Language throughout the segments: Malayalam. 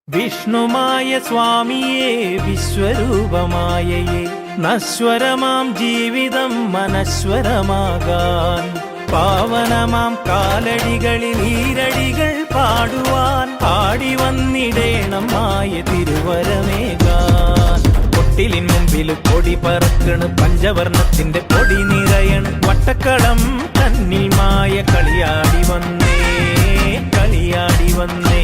വിഷ്ണുമായ സ്വാമിയേ വിശ്വരൂപമായയേ നശ്വരമാം ജീവിതം മനശ്വരമാകാൻ പാവനമാം കാലടികളിൽ ഈരടികൾ പാടുവാൻ പാടി വന്നിടേണം മായ തിരുവരമേകാൻ കൊട്ടിലിൻ മുമ്പിൽ കൊടി പറക്കണ് പഞ്ചവർണ്ണത്തിന്റെ കൊടി നിറയണ് വട്ടക്കളം തന്നിൽ മായ കളിയാടി വന്നേ കളിയാടി വന്നേ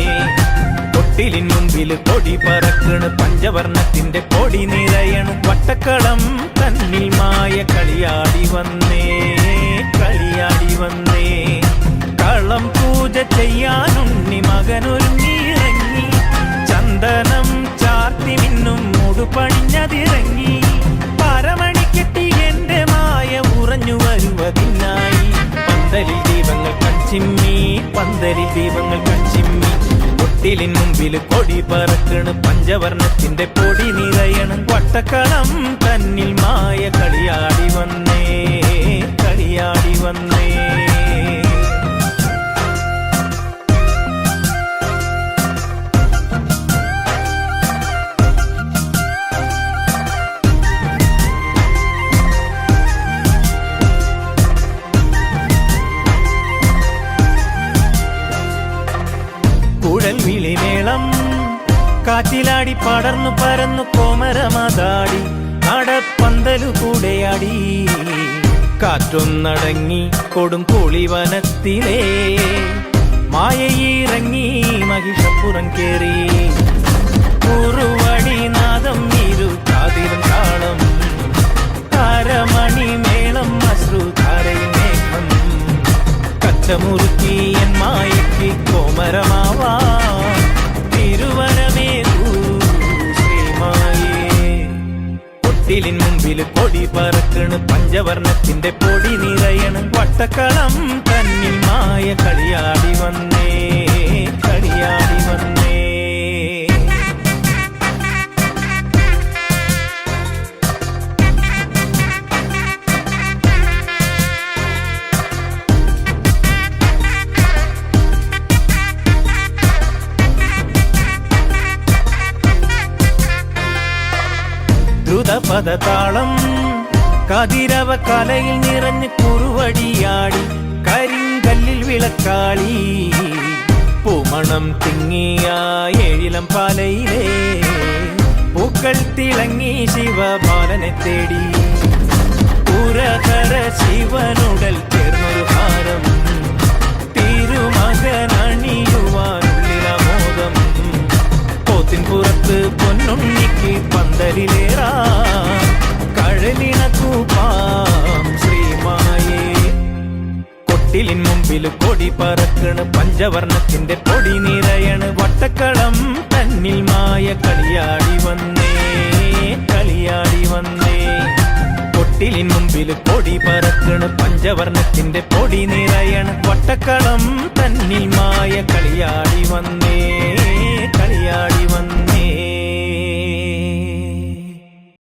കൊട്ടിലിൻ മുമ്പിൽ കൊടി പറക്കണ് പഞ്ചവർണ്ണത്തിന്റെ കൊടി നിറയണ് വട്ടക്കളം തന്നിൽ മായ കളിയാടി വന്നേ കളിയാടി വന്നേ കളം പൂജ ചെയ്യാനുണ്ണി മകനൊരുങ്ങിയിറങ്ങി ചന്ദനം ചാർത്തി മിന്നും മുടുപണിഞ്ഞതിറങ്ങി പരമണിക്കെട്ടി എന്റെ മായ ഉറഞ്ഞു വരുവതിനായി പന്തലിൽ ദീപങ്ങൾ കൺചിമ്മി പന്തലിൽ ദീപങ്ങൾ കൺചിമ്മി കൊട്ടിലിൻ മുമ്പിൽ കൊടി പറക്കണ് പഞ്ചവർണ്ണത്തിന്റെ പൊടി നിറയണ് വട്ടക്കളം തന്നിൽ മായ കളിയാടി വന്നേ കളിയാടി വന്നേ കുഴൽ വിളിമേളം കാറ്റിലാടി പടർന്നു പരന്നു കോമരമതാടി നടപ്പന്തലു കൂടെയാടി കാറ്റൊന്നടങ്ങി കൊടും പൊളിവനത്തിലേ മായയിറങ്ങി മഹിഷപ്പുറം കേറി കുറുവടി നാദം ഇരു കാതിലും താളം താരമണി മേളം അശ്രുധാരയിൽ മേഘം കച്ചമുറുക്കി എൻ മായയ്ക്ക് കോമരമാവാ തിരുവരമേകൂ ശ്രീമായേ കൊട്ടിലിൻ മുമ്പിൽ കൊടി പറക്കണ് പഞ്ചവർണ്ണത്തിന്റെ പൊടി നിറയണ് വട്ടക്കളം തന്നിൽ മായ കളിയാടി വന്നേ കളിയാടി വന്നേ ദ്രുതപദതാളം കതിരവ കലയിൽ നിറഞ്ഞ് കുറുവടിയാടി കരിങ്കല്ലിൽ വിളക്കാളി പൂമണം തിങ്ങിയ എഴിലം പാലയിലേ പൂക്കൾ തിളങ്ങി ശിവബാലനെ തേടി പുരതര ശിവനുടൽ ചേർന്നൊരു ഹാരം തിരുമകനണിയുവാനുള്ളിലമോദം പോത്തിൻ പുറത്ത് പൊന്നുണ്ണിക്ക് പന്തലിലേറാ കഴലിണക്കൂപ്പാം ശ്രീമായേ കൊട്ടിലിൻ മുമ്പിൽ കൊടി പറക്കണ് പഞ്ചവർണ്ണത്തിന്റെ പൊടി നിറയണ് വട്ടക്കളം തന്നിൽ മായ കളിയാടി വന്നേ കളിയാടി വന്നേ കൊട്ടിലിൻ മുമ്പിൽ കൊടി പറക്കണ് പഞ്ചവർണ്ണത്തിന്റെ പൊടി നിറയണ് വട്ടക്കളം തന്നിൽ മായ കളിയാടി വന്നേ കളിയാടി വന്നേ